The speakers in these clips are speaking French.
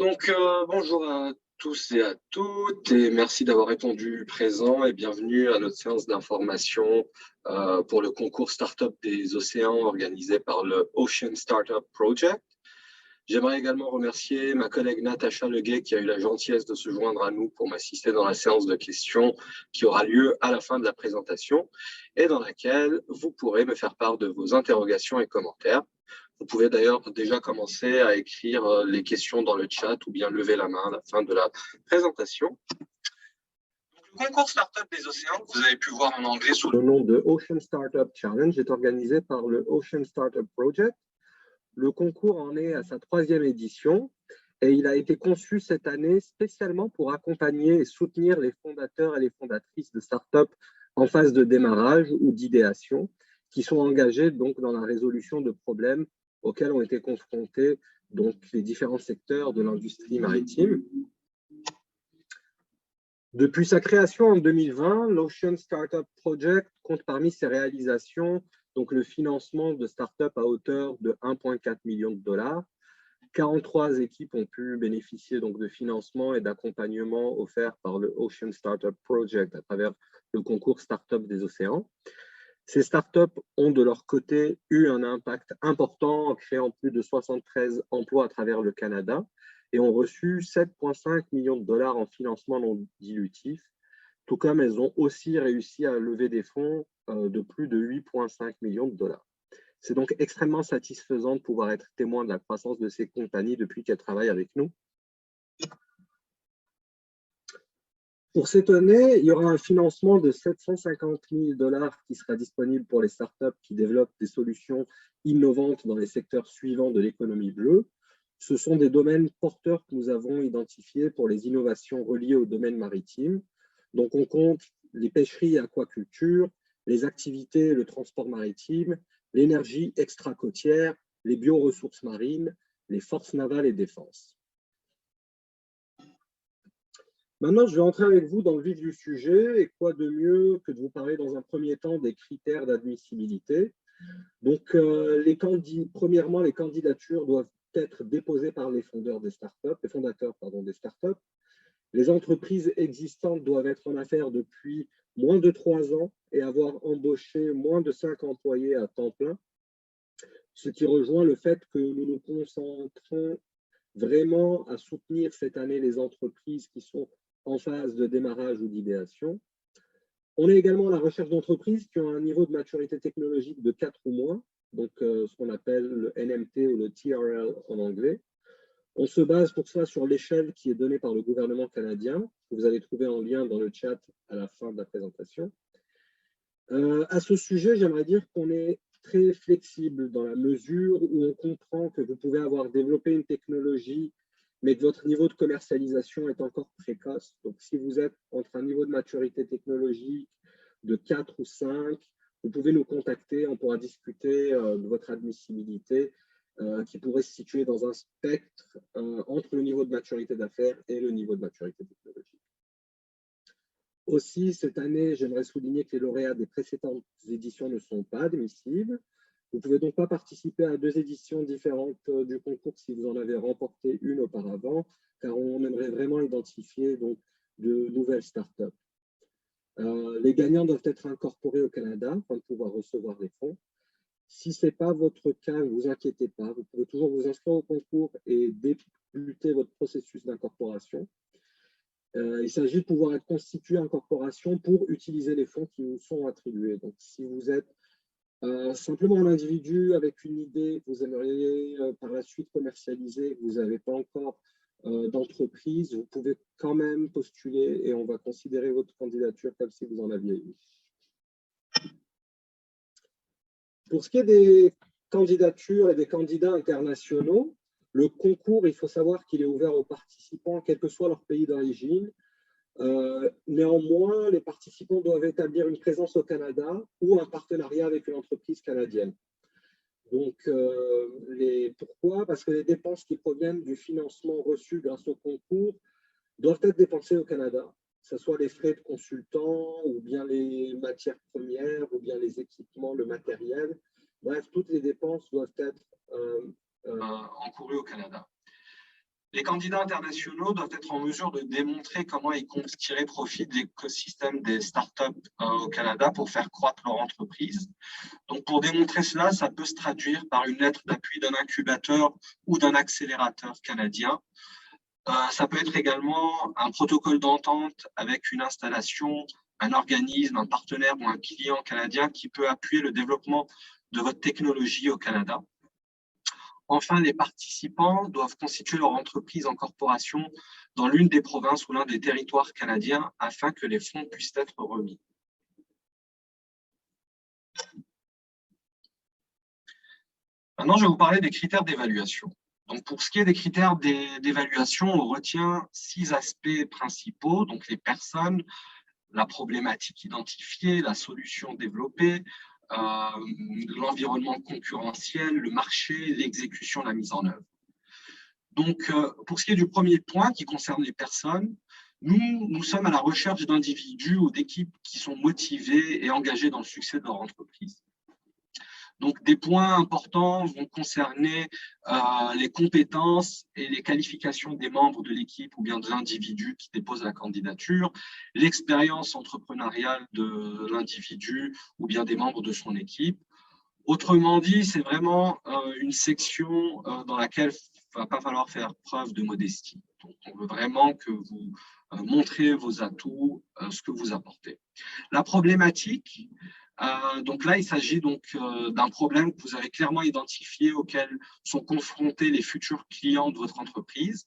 Bonjour à tous et à toutes, et merci d'avoir répondu présent et bienvenue à notre séance d'information pour le concours Startup des océans organisé par le Ocean Startup Project. J'aimerais également remercier ma collègue Natacha Leguet qui a eu la gentillesse de se joindre à nous pour m'assister dans la séance de questions qui aura lieu à la fin de la présentation et dans laquelle vous pourrez me faire part de vos interrogations et commentaires. Vous pouvez d'ailleurs déjà commencer à écrire les questions dans le chat ou bien lever la main à la fin de la présentation. Le concours Startup des océans, que vous avez pu voir en anglais sous le nom de Ocean Startup Challenge, est organisé par le Ocean Startup Project. Le concours en est à sa 3e édition et il a été conçu cette année spécialement pour accompagner et soutenir les fondateurs et les fondatrices de startups en phase de démarrage ou d'idéation qui sont engagés donc dans la résolution de problèmes auxquels ont été confrontés donc les différents secteurs de l'industrie maritime. Depuis sa création en 2020, l'Ocean Startup Project compte parmi ses réalisations donc le financement de startups à hauteur de 1,4 million de dollars. 43 équipes ont pu bénéficier donc de financement et d'accompagnement offerts par le Ocean Startup Project à travers le concours Startup des océans. Ces startups ont de leur côté eu un impact important en créant plus de 73 emplois à travers le Canada et ont reçu 7,5 millions de dollars en financement non dilutif, tout comme elles ont aussi réussi à lever des fonds de plus de 8,5 millions de dollars. C'est donc extrêmement satisfaisant de pouvoir être témoin de la croissance de ces compagnies depuis qu'elles travaillent avec nous. Pour cette année, il y aura un financement de 750 000 dollars qui sera disponible pour les startups qui développent des solutions innovantes dans les secteurs suivants de l'économie bleue. Ce sont des domaines porteurs que nous avons identifiés pour les innovations reliées au domaine maritime. Donc, on compte les pêcheries et aquaculture, les activités et le transport maritime, l'énergie extra-côtière, les bioressources marines, les forces navales et défense. Maintenant, je vais entrer avec vous dans le vif du sujet et quoi de mieux que de vous parler dans un premier temps des critères d'admissibilité. Donc, premièrement, les candidatures doivent être déposées par les fondateurs des startups. Les entreprises existantes doivent être en affaires depuis moins de 3 ans et avoir embauché moins de 5 employés à temps plein, ce qui rejoint le fait que nous nous concentrons vraiment à soutenir cette année les entreprises qui sont en phase de démarrage ou d'idéation. On est également à la recherche d'entreprises qui ont un niveau de maturité technologique de 4 ou moins, donc ce qu'on appelle le NMT ou le TRL en anglais. On se base pour cela sur l'échelle qui est donnée par le gouvernement canadien, que vous allez trouver en lien dans le chat à la fin de la présentation. À ce sujet, j'aimerais dire qu'on est très flexible dans la mesure où on comprend que vous pouvez avoir développé une technologie mais que votre niveau de commercialisation est encore précoce. Donc, si vous êtes entre un niveau de maturité technologique de 4 ou 5, vous pouvez nous contacter, on pourra discuter de votre admissibilité qui pourrait se situer dans un spectre entre le niveau de maturité d'affaires et le niveau de maturité technologique. Aussi, cette année, j'aimerais souligner que les lauréats des précédentes éditions ne sont pas admissibles. Vous ne pouvez donc pas participer à 2 éditions différentes du concours si vous en avez remporté une auparavant, car on aimerait vraiment identifier donc, de nouvelles startups. Les gagnants doivent être incorporés au Canada afin de pouvoir recevoir les fonds. Si ce n'est pas votre cas, ne vous inquiétez pas, vous pouvez toujours vous inscrire au concours et débuter votre processus d'incorporation. Il s'agit de pouvoir être constitué en corporation pour utiliser les fonds qui vous sont attribués. Donc, si vous êtes simplement un individu avec une idée que vous aimeriez par la suite commercialiser, vous n'avez pas encore d'entreprise, vous pouvez quand même postuler et on va considérer votre candidature comme si vous en aviez une. Pour ce qui est des candidatures et des candidats internationaux, le concours, il faut savoir qu'il est ouvert aux participants, quel que soit leur pays d'origine. Néanmoins, les participants doivent établir une présence au Canada ou un partenariat avec une entreprise canadienne. Donc, pourquoi? Parce que les dépenses qui proviennent du financement reçu grâce au concours doivent être dépensées au Canada, que ce soit les frais de consultant ou bien les matières premières ou bien les équipements, le matériel. Bref, toutes les dépenses doivent être encourues au Canada. Les candidats internationaux doivent être en mesure de démontrer comment ils comptent tirer profit de l'écosystème des startups au Canada pour faire croître leur entreprise. Donc, pour démontrer cela, ça peut se traduire par une lettre d'appui d'un incubateur ou d'un accélérateur canadien. Ça peut être également un protocole d'entente avec une installation, un organisme, un partenaire ou un client canadien qui peut appuyer le développement de votre technologie au Canada. Enfin, les participants doivent constituer leur entreprise en corporation dans l'une des provinces ou l'un des territoires canadiens afin que les fonds puissent être remis. Maintenant, je vais vous parler des critères d'évaluation. Donc, pour ce qui est des critères d'évaluation, on retient 6 aspects principaux, donc les personnes, la problématique identifiée, la solution développée, l'environnement concurrentiel, le marché, l'exécution, la mise en œuvre. Donc, pour ce qui est du premier point qui concerne les personnes, nous sommes à la recherche d'individus ou d'équipes qui sont motivés et engagés dans le succès de leur entreprise. Donc, des points importants vont concerner les compétences et les qualifications des membres de l'équipe ou bien de l'individu qui dépose la candidature, l'expérience entrepreneuriale de l'individu ou bien des membres de son équipe. Autrement dit, c'est vraiment une section dans laquelle il ne va pas falloir faire preuve de modestie. Donc, on veut vraiment que vous montrez vos atouts, ce que vous apportez. La problématique, donc là, il s'agit donc d'un problème que vous avez clairement identifié auquel sont confrontés les futurs clients de votre entreprise.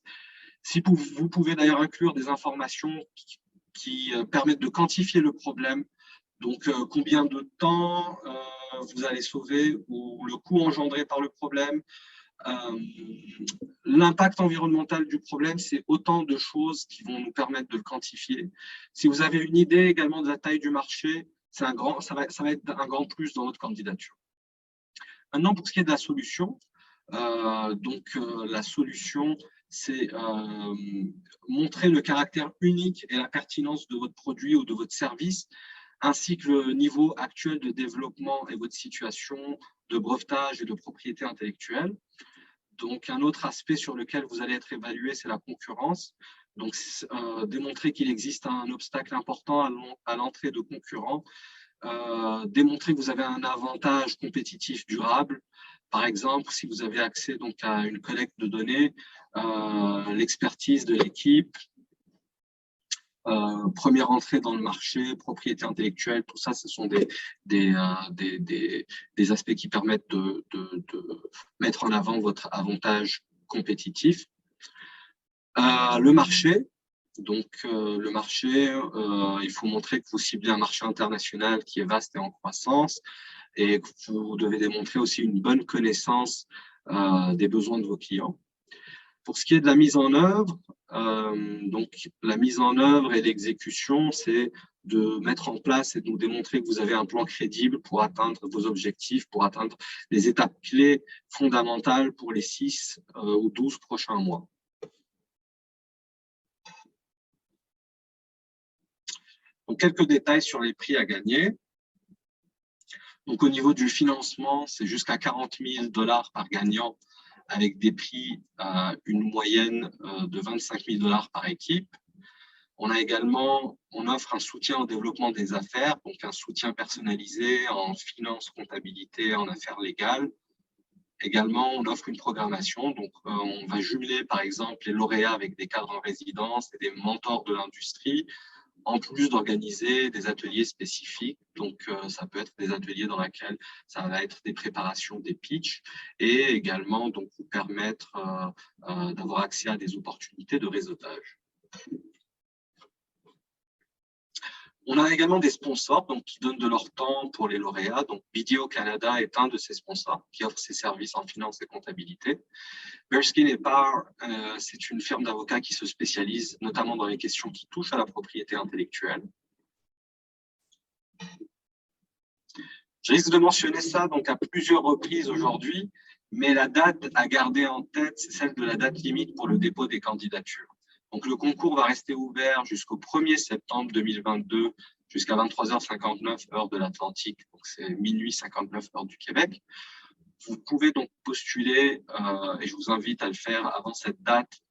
Si vous pouvez d'ailleurs inclure des informations qui permettent de quantifier le problème, donc combien de temps vous allez sauver ou le coût engendré par le problème, l'impact environnemental du problème, c'est autant de choses qui vont nous permettre de le quantifier. Si vous avez une idée également de la taille du marché, ça va être un grand plus dans votre candidature. Maintenant, pour ce qui est de la solution, la solution, c'est montrer le caractère unique et la pertinence de votre produit ou de votre service, ainsi que le niveau actuel de développement et votre situation de brevetage et de propriété intellectuelle. Donc, un autre aspect sur lequel vous allez être évalué, c'est la concurrence. Donc, démontrer qu'il existe un obstacle important à l'entrée de concurrents, démontrer que vous avez un avantage compétitif durable. Par exemple, si vous avez accès donc, à une collecte de données, l'expertise de l'équipe, première entrée dans le marché, propriété intellectuelle, tout ça, ce sont des aspects qui permettent de mettre en avant votre avantage compétitif. Le marché, donc le marché, il faut montrer que vous ciblez un marché international qui est vaste et en croissance et que vous devez démontrer aussi une bonne connaissance des besoins de vos clients. Pour ce qui est de la mise en œuvre, donc la mise en œuvre et l'exécution, c'est de mettre en place et de nous démontrer que vous avez un plan crédible pour atteindre vos objectifs, pour atteindre les étapes clés fondamentales pour les 6 ou 12 prochains mois. Donc, quelques détails sur les prix à gagner. Donc, au niveau du financement, c'est jusqu'à 40 000 $ par gagnant, avec des prix à une moyenne de 25 000 $ par équipe. On offre un soutien au développement des affaires, donc un soutien personnalisé en finance, comptabilité, en affaires légales. Également, on offre une programmation, donc on va jumeler par exemple les lauréats avec des cadres en résidence et des mentors de l'industrie, en plus d'organiser des ateliers spécifiques. Donc, ça peut être des ateliers dans lesquels ça va être des préparations, des pitchs, et également donc, vous permettre d'avoir accès à des opportunités de réseautage. On a également des sponsors donc, qui donnent de leur temps pour les lauréats. Donc, BDO Canada est un de ces sponsors qui offre ses services en finance et comptabilité. Bearskin & Parr, c'est une firme d'avocats qui se spécialise notamment dans les questions qui touchent à la propriété intellectuelle. Je risque de mentionner ça donc, à plusieurs reprises aujourd'hui, mais la date à garder en tête, c'est celle de la date limite pour le dépôt des candidatures. Donc, le concours va rester ouvert jusqu'au 1er septembre 2022, jusqu'à 23h59, heure de l'Atlantique. Donc, c'est minuit 59, heure du Québec. Vous pouvez donc postuler, et je vous invite à le faire avant cette date,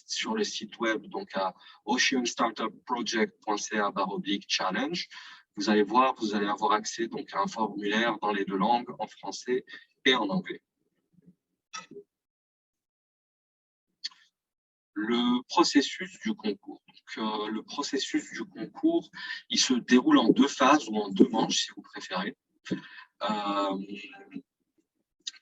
sur le site web, donc à oceanstartupproject.ca/challenge. Vous allez voir, vous allez avoir accès donc à un formulaire dans les deux langues, en français et en anglais. Le processus du concours. Donc, le processus du concours, il se déroule en 2 phases ou en 2 manches, si vous préférez.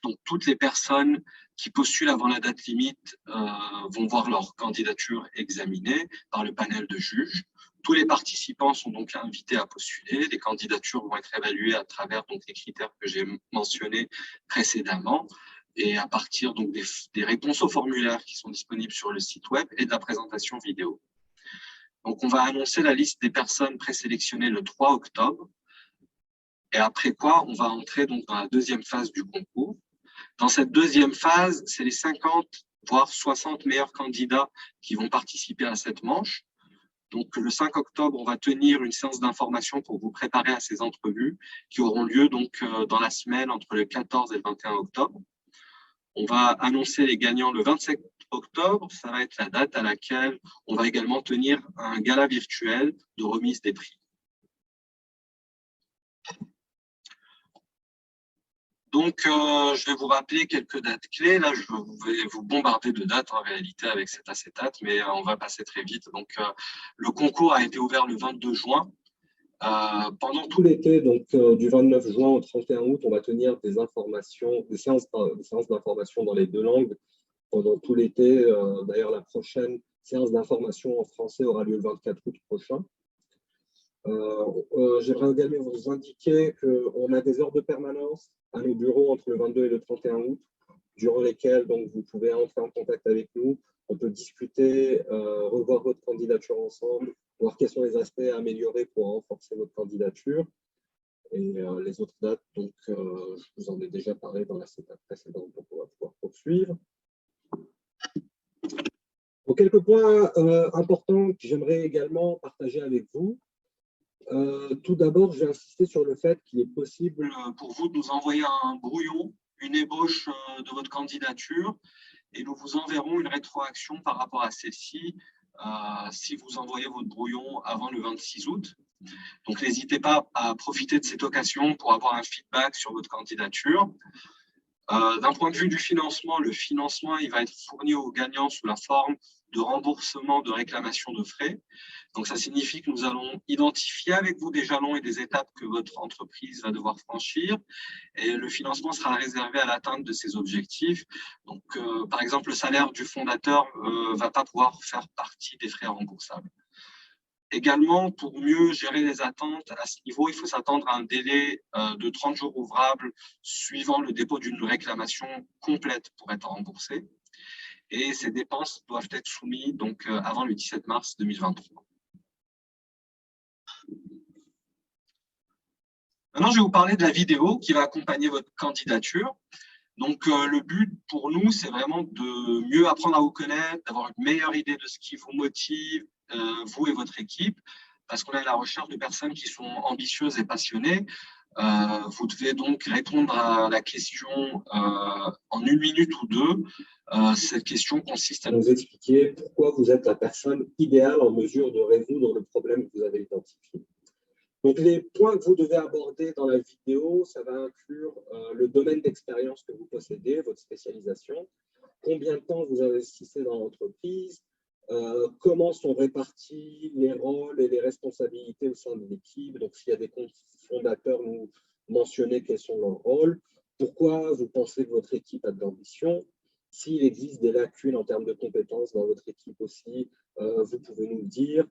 Donc, toutes les personnes qui postulent avant la date limite vont voir leur candidature examinée par le panel de juges. Tous les participants sont donc invités à postuler. Les candidatures vont être évaluées à travers donc, les critères que j'ai mentionnés précédemment et à partir donc, des réponses aux formulaires qui sont disponibles sur le site web et de la présentation vidéo. Donc, on va annoncer la liste des personnes présélectionnées le 3 octobre. Et après quoi, on va entrer donc, dans la deuxième phase du concours. Dans cette deuxième phase, c'est les 50, voire 60 meilleurs candidats qui vont participer à cette manche. Donc, le 5 octobre, on va tenir une séance d'information pour vous préparer à ces entrevues qui auront lieu donc dans la semaine entre le 14 et le 21 octobre. On va annoncer les gagnants le 27 octobre. Ça va être la date à laquelle on va également tenir un gala virtuel de remise des prix. Donc, je vais vous rappeler quelques dates clés. Là, je vais vous bombarder de dates en réalité avec cet acétate, mais on va passer très vite. Donc, le concours a été ouvert le 22 juin. Pendant tout l'été, donc du 29 juin au 31 août, on va tenir des séances d'information dans les 2 langues. Pendant tout l'été, d'ailleurs, la prochaine séance d'information en français aura lieu le 24 août prochain. J'aimerais également vous indiquer qu'on a des heures de permanence à nos bureaux entre le 22 et le 31 août, durant lesquelles donc, vous pouvez entrer en contact avec nous. On peut discuter, revoir votre candidature ensemble, voir quels sont les aspects à améliorer pour renforcer votre candidature. Et les autres dates, donc, je vous en ai déjà parlé dans la séquence précédente, donc on va pouvoir poursuivre. Donc, quelques points importants que j'aimerais également partager avec vous. Tout d'abord, je vais insister sur le fait qu'il est possible pour vous de nous envoyer un brouillon, une ébauche de votre candidature, et nous vous enverrons une rétroaction par rapport à celle-ci si vous envoyez votre brouillon avant le 26 août. Donc, n'hésitez pas à profiter de cette occasion pour avoir un feedback sur votre candidature. D'un point de vue du financement, le financement il va être fourni aux gagnants sous la forme de remboursement de réclamation de frais. Donc, ça signifie que nous allons identifier avec vous des jalons et des étapes que votre entreprise va devoir franchir. Et le financement sera réservé à l'atteinte de ces objectifs. Donc, par exemple, le salaire du fondateur ne va pas pouvoir faire partie des frais remboursables. Également, pour mieux gérer les attentes à ce niveau, il faut s'attendre à un délai de 30 jours ouvrables suivant le dépôt d'une réclamation complète pour être remboursée. Et ces dépenses doivent être soumises donc, avant le 17 mars 2023. Maintenant, je vais vous parler de la vidéo qui va accompagner votre candidature. Donc, le but pour nous, c'est vraiment de mieux apprendre à vous connaître, d'avoir une meilleure idée de ce qui vous motive, vous et votre équipe, parce qu'on est à la recherche de personnes qui sont ambitieuses et passionnées. Vous devez donc répondre à la question en 1 minute ou 2. Cette question consiste à nous expliquer pourquoi vous êtes la personne idéale en mesure de résoudre le problème que vous avez identifié. Donc, les points que vous devez aborder dans la vidéo, ça va inclure le domaine d'expérience que vous possédez, votre spécialisation, combien de temps vous investissez dans l'entreprise, comment sont répartis les rôles et les responsabilités au sein de l'équipe. Donc, s'il y a des fondateurs, nous mentionnez quels sont leurs rôles, pourquoi vous pensez que votre équipe a de l'ambition, s'il existe des lacunes en termes de compétences dans votre équipe aussi, vous pouvez nous le dire.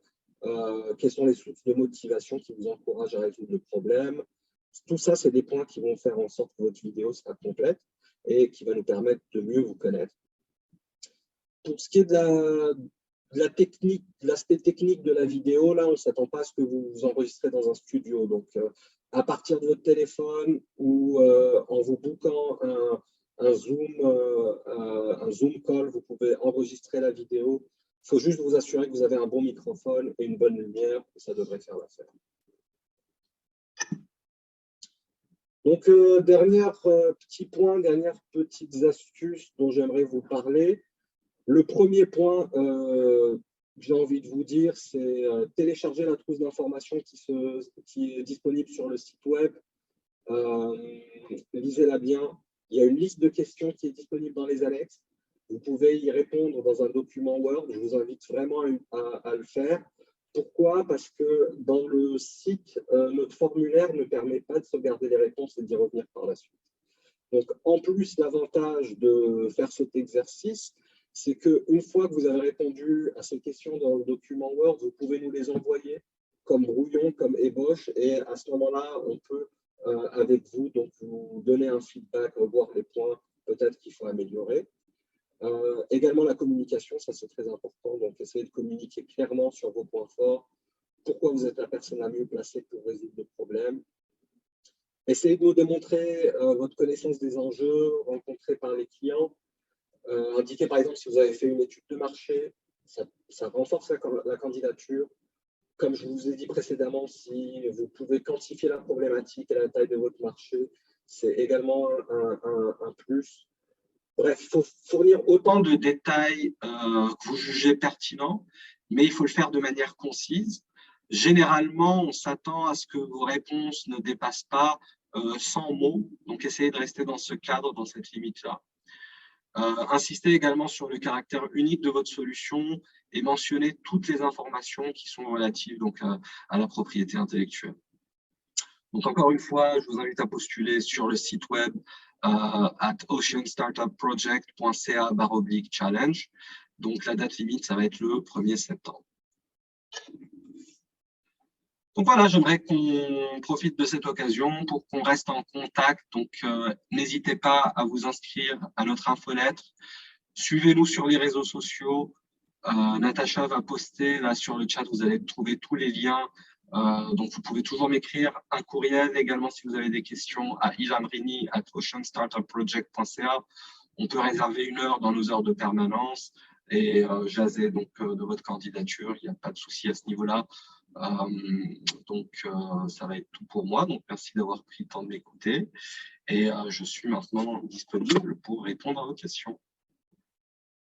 Quelles sont les sources de motivation qui vous encouragent à résoudre le problème. Tout ça, c'est des points qui vont faire en sorte que votre vidéo sera complète et qui va nous permettre de mieux vous connaître. Pour ce qui est de la technique, de l'aspect technique de la vidéo, là, on ne s'attend pas à ce que vous vous enregistrez dans un studio. Donc, à partir de votre téléphone ou en vous bookant un Zoom call, vous pouvez enregistrer la vidéo. Il faut juste vous assurer que vous avez un bon microphone et une bonne lumière, et ça devrait faire l'affaire. Donc, dernier petit point, dernières petites astuces dont j'aimerais vous parler. Le premier point, j'ai envie de vous dire, c'est télécharger la trousse d'informations qui est disponible sur le site web. Lisez-la bien. Il y a une liste de questions qui est disponible dans les annexes. Vous pouvez y répondre dans un document Word. Je vous invite vraiment à le faire. Pourquoi? Parce que dans le site, notre formulaire ne permet pas de sauvegarder les réponses et d'y revenir par la suite. Donc, en plus, l'avantage de faire cet exercice, c'est qu'une fois que vous avez répondu à ces questions dans le document Word, vous pouvez nous les envoyer comme brouillon, comme ébauche, et à ce moment-là, on peut, avec vous, donc vous donner un feedback, revoir les points peut-être qu'il faut améliorer. Également, la communication, ça c'est très important, donc essayez de communiquer clairement sur vos points forts, pourquoi vous êtes la personne la mieux placée pour résoudre le problème. Essayez de nous démontrer votre connaissance des enjeux rencontrés par les clients. Indiquez par exemple si vous avez fait une étude de marché, ça renforce la candidature. Comme je vous ai dit précédemment, si vous pouvez quantifier la problématique et la taille de votre marché, c'est également un plus. Bref, il faut fournir autant de détails que vous jugez pertinents, mais il faut le faire de manière concise. Généralement, on s'attend à ce que vos réponses ne dépassent pas 100 mots, donc essayez de rester dans ce cadre, dans cette limite-là. Insistez également sur le caractère unique de votre solution et mentionnez toutes les informations qui sont relatives donc, à la propriété intellectuelle. Donc, encore une fois, je vous invite à postuler sur le site web at oceanstartupproject.ca/challenge. Donc, la date limite, ça va être le 1er septembre. Donc voilà, j'aimerais qu'on profite de cette occasion pour qu'on reste en contact. Donc, n'hésitez pas à vous inscrire à notre infolettre. Suivez-nous sur les réseaux sociaux. Natacha va poster là sur le chat, vous allez trouver tous les liens. Donc, vous pouvez toujours m'écrire un courriel également si vous avez des questions à ilamrini@oceanstartupproject.ca. On peut réserver une heure dans nos heures de permanence et jaser donc de votre candidature. Il n'y a pas de souci à ce niveau-là. Ça va être tout pour moi. Donc, merci d'avoir pris le temps de m'écouter. Et je suis maintenant disponible pour répondre à vos questions.